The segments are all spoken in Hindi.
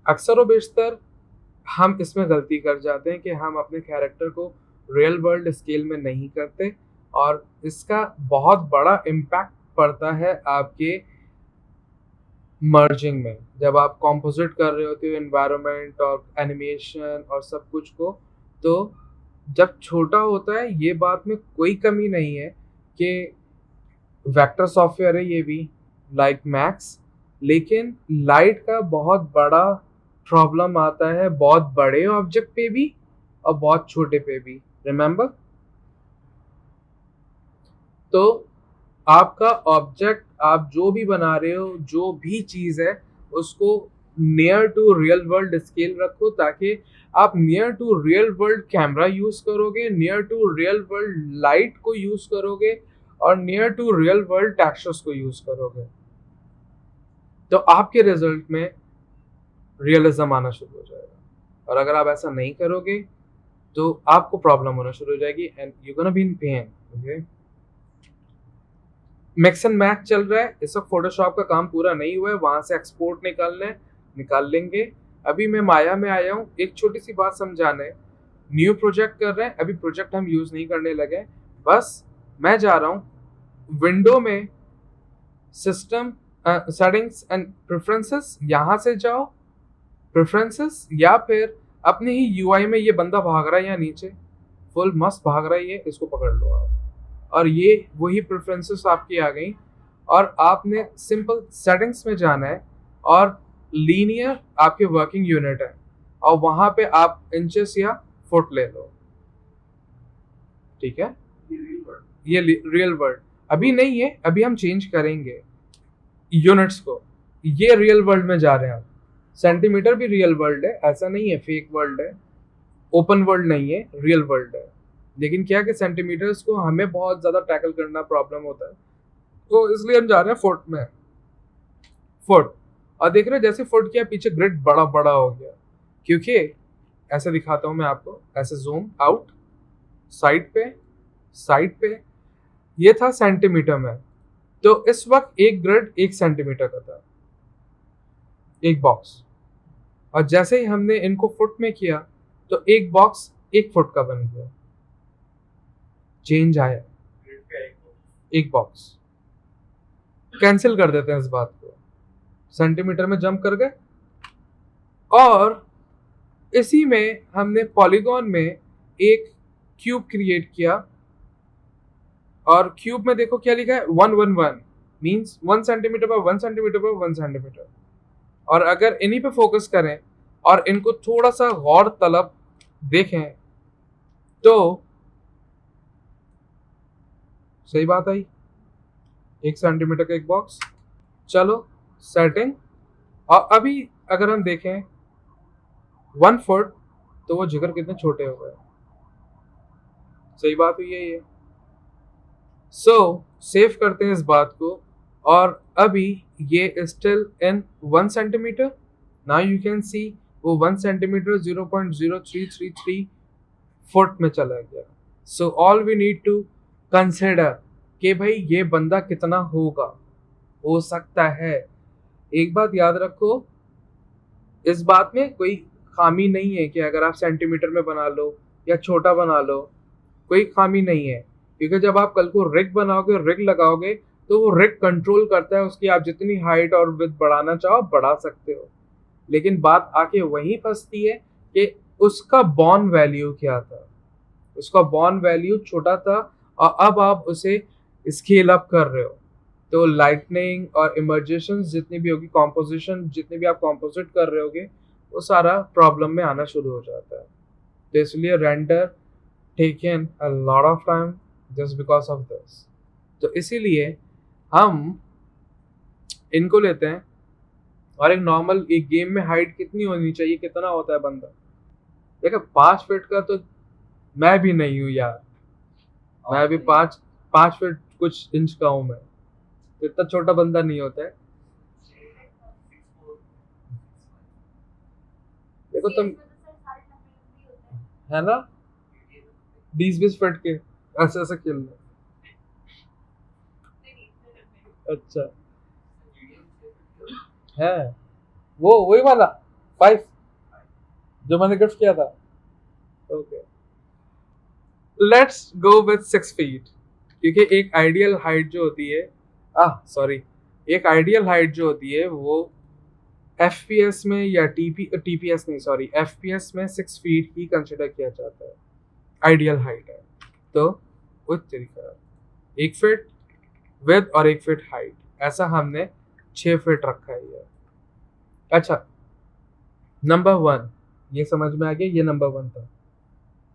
अक्सर व बेशतर हम इसमें गलती कर जाते हैं कि हम अपने कैरेक्टर को रियल वर्ल्ड स्केल में नहीं करते, और इसका बहुत बड़ा इम्पैक्ट पड़ता है आपके मर्जिंग में। जब आप कॉम्पोजिट कर रहे होते हो एनवायरनमेंट और एनिमेशन और सब कुछ को, तो जब छोटा होता है ये बात में कोई कमी नहीं है कि वेक्टर सॉफ्टवेयर है ये भी, लाइक मैक्स, लेकिन लाइट का बहुत बड़ा प्रॉब्लम आता है बहुत बड़े ऑब्जेक्ट पे भी और बहुत छोटे पे भी, रिमेंबर। तो आपका ऑब्जेक्ट, आप जो भी बना रहे हो, जो भी चीज़ है, उसको near to real world scale रखो, ताकि आप near to real world camera use करोगे, near to real world light को यूज़ करोगे, और near to real world textures को यूज़ करोगे, तो आपके रिजल्ट में रियलिज्म आना शुरू हो जाएगा। और अगर आप ऐसा नहीं करोगे तो आपको प्रॉब्लम होना शुरू हो जाएगी, and you gonna be in pen. Okay, mix and match चल रहा है इस वक्त, फोटोशॉप का काम पूरा नहीं हुआ है, वहां से एक्सपोर्ट निकालना है, निकाल लेंगे। अभी मैं माया में आया हूँ, एक छोटी सी बात समझाने। न्यू प्रोजेक्ट कर रहे हैं, अभी प्रोजेक्ट हम यूज नहीं करने लगे, बस मैं जा रहा हूँ विंडो में, सिस्टम सेटिंग्स एंड प्रेफरेंसेस, यहाँ से जाओ प्रेफरेंसेस, या फिर अपने ही यूआई में, ये बंदा भाग रहा है यहाँ नीचे, फुल मस्त भाग रहा है ये, इसको पकड़ लो आप, और ये वही प्रेफरेंसेस आपकी आ गई। और आपने सिंपल सेटिंग्स में जाना है, और लीनियर आपके वर्किंग यूनिट है, और वहां पे आप इंचेस या फुट ले लो, ठीक है। ये रियल वर्ल्ड अभी नहीं है, अभी हम चेंज करेंगे यूनिट्स को, ये रियल वर्ल्ड में जा रहे हैं आप। सेंटीमीटर भी रियल वर्ल्ड है, ऐसा नहीं है फेक वर्ल्ड है, ओपन वर्ल्ड नहीं है, रियल वर्ल्ड है। लेकिन क्या कि सेंटीमीटर्स को हमें बहुत ज़्यादा टैकल करना प्रॉब्लम होता है, तो इसलिए हम जा रहे हैं फुट में, फुट। और देख रहे हो जैसे फुट किया, पीछे ग्रिड बड़ा बड़ा हो गया, क्योंकि ऐसे दिखाता हूँ मैं आपको, ऐसे जूम आउट, साइड पे, साइड पे, ये था सेंटीमीटर में, तो इस वक्त एक ग्रिड 1 सेंटीमीटर का था, एक बॉक्स। और जैसे ही हमने इनको फुट में किया, तो एक बॉक्स 1 फुट का बन गया, चेंज आया, एक बॉक्स। कैंसिल कर देते हैं इस बात को, सेंटीमीटर में जंप कर गए। और इसी में हमने पॉलीगॉन में एक क्यूब क्रिएट किया, और क्यूब में देखो क्या लिखा है, 111 मीन्स 1 सेंटीमीटर पर 1 सेंटीमीटर पर 1 सेंटीमीटर। और अगर इन्हीं पे फोकस करें और इनको थोड़ा सा गौर तलब देखें, तो सही बात आई, 1 सेंटीमीटर का एक बॉक्स। चलो सेटिंग, और अभी अगर हम देखें 1 फुट, तो वो जिगर कितने छोटे हो गए, सही बात हुई है ये। सो सेव करते हैं इस बात को, और अभी ये still in 1 centimetre, now you can see वो 1 सेंटीमीटर 0.0333 फुट में चला गया। So all we need to consider कि भाई ये बंदा कितना होगा, हो सकता है। एक बात याद रखो, इस बात में कोई खामी नहीं है कि अगर आप सेंटीमीटर में बना लो या छोटा बना लो, कोई खामी नहीं है, क्योंकि जब आप कल को रिग बनाओगे, रिग लगाओगे, तो वो रिग कंट्रोल करता है उसकी, आप जितनी हाइट और विड्थ बढ़ाना चाहो बढ़ा सकते हो। लेकिन बात आके वहीं फंसती है कि उसका बॉर्न वैल्यू क्या था, उसका बॉर्न वैल्यू छोटा था, और अब आप उसे स्केल अप कर रहे हो, तो लाइटनिंग और इमर्जेशन जितनी भी होगी, कॉम्पोजिशन जितनी भी आप कॉम्पोजिट कर रहे होगे, वो सारा प्रॉब्लम में आना शुरू हो जाता है। तो इसलिए render taken a lot of time just because of this. तो इसीलिए हम इनको लेते हैं, और एक नॉर्मल एक गेम में हाइट कितनी होनी चाहिए, कितना होता है बंदा, देखो 5 फीट का तो मैं भी नहीं हूँ यार, मैं भी 5 फीट कुछ इंच का हूँ मैं, तो इतना छोटा बंदा नहीं होता है। देखो तुम, है ना, 20-20 फीट के ऐसे ऐसे खेल रहे। अच्छा है, वो वही वाला 5 जो मैंने गिफ्ट किया था। Okay, let's go with 6 feet, क्योंकि एक आइडियल हाइट जो होती है, सॉरी, एक आइडियल हाइट जो होती है वो एफपीएस में या टीपीएस नहीं, सॉरी, एफपीएस में 6 फीट ही कंसिडर किया जाता है, आइडियल हाइट है। तो उस तरीका 1 फीट विद और 1 फीट हाइट, ऐसा हमने 6 फीट रखा है ये। अच्छा, नंबर 1 ये समझ में आ गया, ये नंबर 1 था।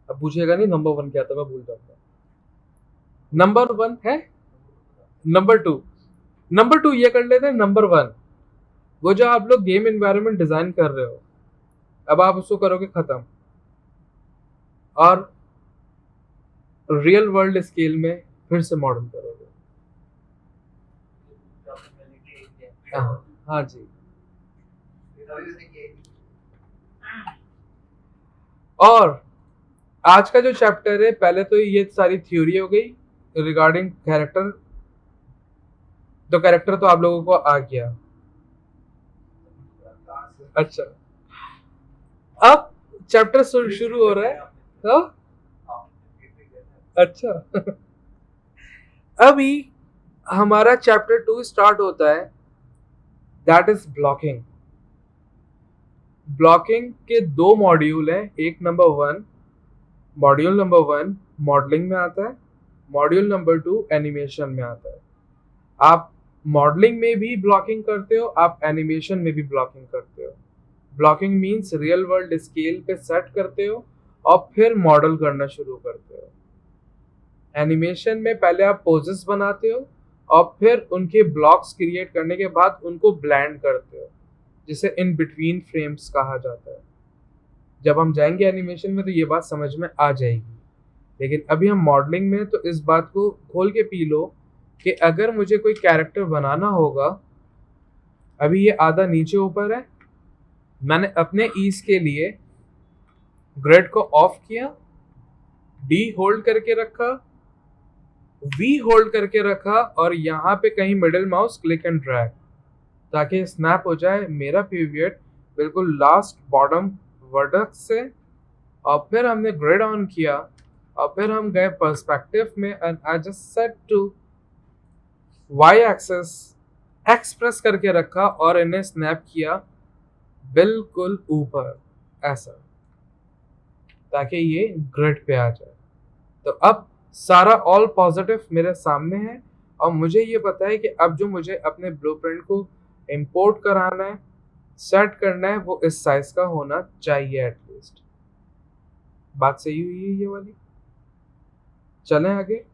अब पूछिएगा नहीं नंबर 1 क्या था, मैं भूल जाऊंगा। नंबर 1 है, नंबर 2 ये कर लेते हैं। नंबर 1 वो जो आप लोग गेम एनवायरनमेंट डिजाइन कर रहे हो, अब आप उसको करोगे खत्म और रियल वर्ल्ड स्केल में फिर से मॉडल करोगे। हाँ जी। और आज का जो चैप्टर है, पहले तो ये सारी थ्योरी हो गई रिगार्डिंग कैरेक्टर, तो कैरेक्टर तो आप लोगों को आ गया। अच्छा, अब चैप्टर शुरू हो रहा है। हाँ? अच्छा अभी हमारा चैप्टर 2 स्टार्ट होता है, दैट इज ब्लॉकिंग। ब्लॉकिंग के 2 मॉड्यूल हैं। एक मॉड्यूल नंबर 1 मॉडलिंग में आता है, मॉड्यूल नंबर 2 एनिमेशन में आता है। आप मॉडलिंग में भी ब्लॉकिंग करते हो, आप एनिमेशन में भी ब्लॉकिंग करते हो। Blocking means real world scale पे सेट करते हो और फिर मॉडल करना शुरू करते हो। एनिमेशन में पहले आप पोजेस बनाते हो और फिर उनके ब्लॉक्स क्रिएट करने के बाद उनको ब्लेंड करते हो, जिसे इन बिटवीन फ्रेम्स कहा जाता है। जब हम जाएंगे एनिमेशन में तो ये बात समझ में आ जाएगी, लेकिन अभी हम मॉडलिंग में, तो इस बात को खोल के पी लो कि अगर मुझे कोई कैरेक्टर बनाना होगा, अभी ये आधा नीचे ऊपर है, मैंने अपने ईज के लिए ग्रिड को ऑफ किया, डी होल्ड करके रखा, वी होल्ड करके रखा और यहाँ पे कहीं middle mouse click and drag, ताकि स्नैप हो जाए मेरा पीवियट बिल्कुल लास्ट बॉटम वर्टेक्स से। और फिर हमने ग्रिड ऑन किया और फिर हम गए पर्सपेक्टिव में and I just set to Y axis, X press करके रखा और इन्हें स्नैप किया बिल्कुल ऊपर ऐसा, ताकि ये ग्रिड पे आ जाए। तो अब सारा ऑल पॉजिटिव मेरे सामने है और मुझे ये पता है कि अब जो मुझे अपने ब्लूप्रिंट को इंपोर्ट कराना है, सेट करना है, वो इस साइज का होना चाहिए एटलीस्ट। बात सही हुई है ये वाली? चलें आगे।